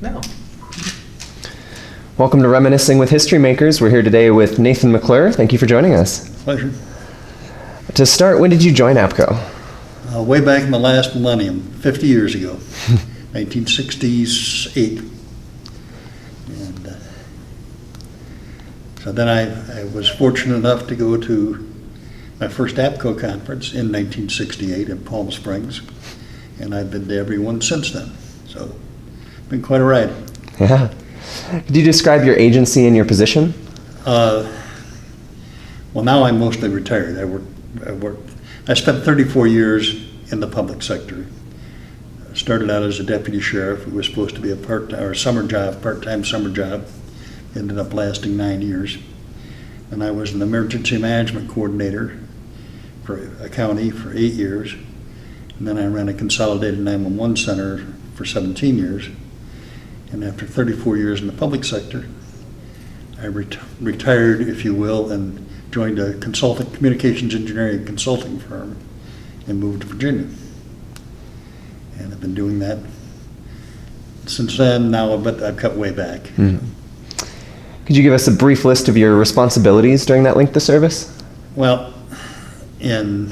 No. Welcome to Reminiscing with History Makers. We're here today with Nathan McClure. Thank you for joining us. Pleasure. To start, when did you join APCO? Way back in the last millennium, 50 years ago, 1968. And so then I was fortunate enough to go to my first APCO conference in 1968 in Palm Springs, and I've been to every one since then. So it's been quite a ride. Yeah. Could you describe your agency and your position? Well, now I'm mostly retired. I spent 34 years in the public sector. I started out as a deputy sheriff. It was supposed to be a part-time summer job. Ended up lasting 9 years. And I was an emergency management coordinator for a county for 8 years. And then I ran a consolidated 911 center for 17 years. And after 34 years in the public sector, I retired, if you will, and joined a communications engineering consulting firm and moved to Virginia. And I've been doing that since then now, but I've cut way back. Mm-hmm. Could you give us a brief list of your responsibilities during that length of service? Well, within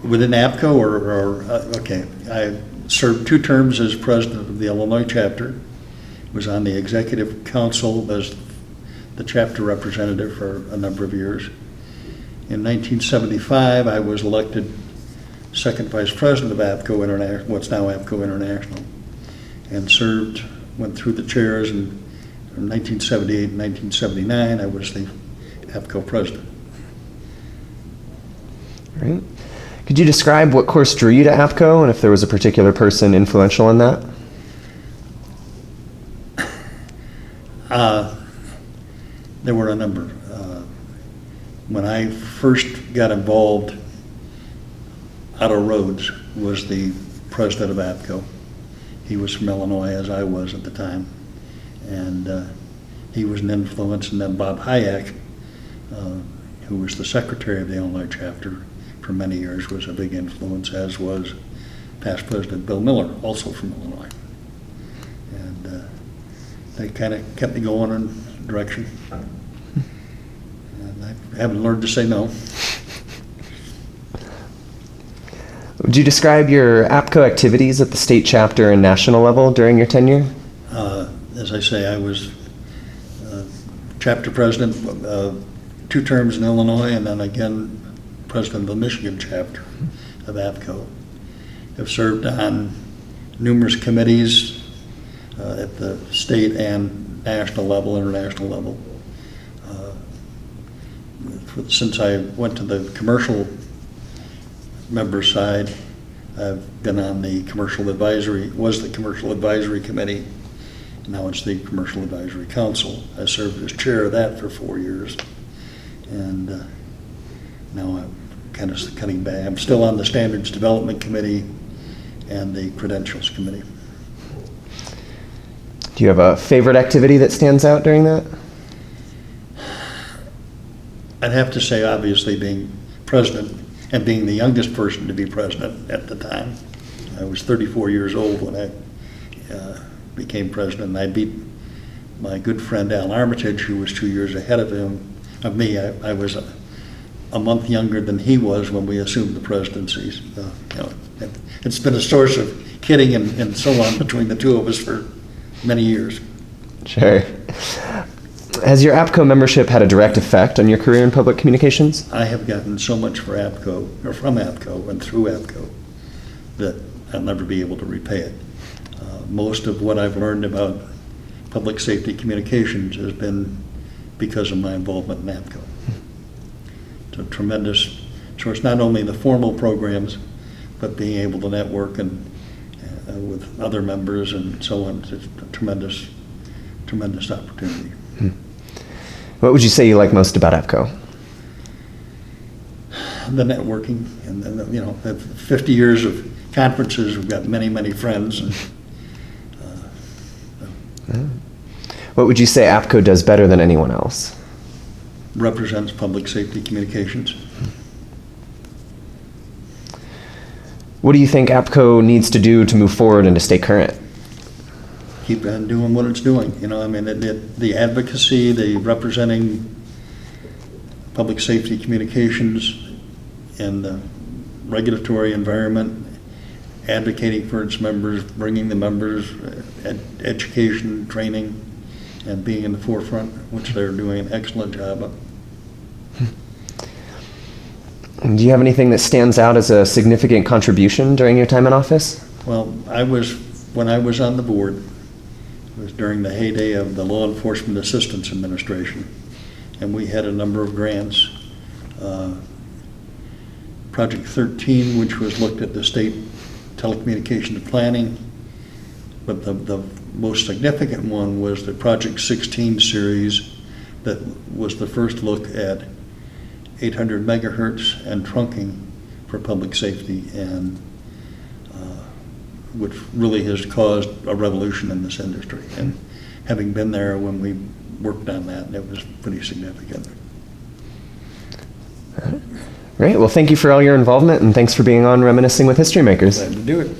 APCO, okay, I served 2 terms as president of the Illinois chapter, was on the executive council as the chapter representative for a number of years. In 1975, I was elected second vice president of APCO International, what's now APCO International, and went through the chairs, and from 1978 and 1979, I was the APCO president. All right. Could you describe what course drew you to APCO and if there was a particular person influential in that? There were a number. When I first got involved, Otto Rhodes was the president of APCO. He was from Illinois, as I was at the time. And he was an influence. And then Bob Hayek, who was the secretary of the Illinois chapter for many years, was a big influence, as was past President Bill Miller, also from Illinois. And they kind of kept me going in a direction. And I haven't learned to say no. Would you describe your APCO activities at the state chapter and national level during your tenure? As I say, I was chapter president 2 terms in Illinois, and then again president of the Michigan chapter of APCO. I've served on numerous committees at the state and national level, international level. Since I went to the commercial member side, I've been on the commercial advisory committee. Now it's the Commercial Advisory Council. I served as chair of that for 4 years. And now I'm kind of cutting back. I'm still on the Standards Development Committee and the Credentials Committee. Do you have a favorite activity that stands out during that? I'd have to say, obviously, being president and being the youngest person to be president at the time. I was 34 years old when I became president, and I beat my good friend Al Armitage, who was 2 years ahead of me. I was a month younger than he was when we assumed the presidencies. It's been a source of kidding and so on between the two of us for many years. Sure. Has your APCO membership had a direct effect on your career in public communications? I have gotten so much from APCO and through APCO that I'll never be able to repay it. Most of what I've learned about public safety communications has been because of my involvement in APCO. It's a tremendous source, not only the formal programs, but being able to network and with other members and so on. It's a tremendous opportunity. What would you say you like most about APCO? The networking, and the 50 years of conferences, we've got many friends. What would you say APCO does better than anyone else? Represents public safety communications. What do you think APCO needs to do to move forward and to stay current? keep on doing what it's doing. You know, I mean, the advocacy, the representing public safety communications in the regulatory environment, advocating for its members, bringing the members education, training, and being in the forefront, which they're doing an excellent job of. Do you have anything that stands out as a significant contribution during your time in office? Well, when I was on the board, it was during the heyday of the Law Enforcement Assistance Administration, and we had a number of grants. Project 13, which was looked at the state telecommunications planning, but the most significant one was the Project 16 series that was the first look at 800 megahertz and trunking for public safety, and which really has caused a revolution in this industry. And having been there when we worked on that, it was pretty significant. Great. Well, thank you for all your involvement, and thanks for being on Reminiscing with History Makers. Glad to do it.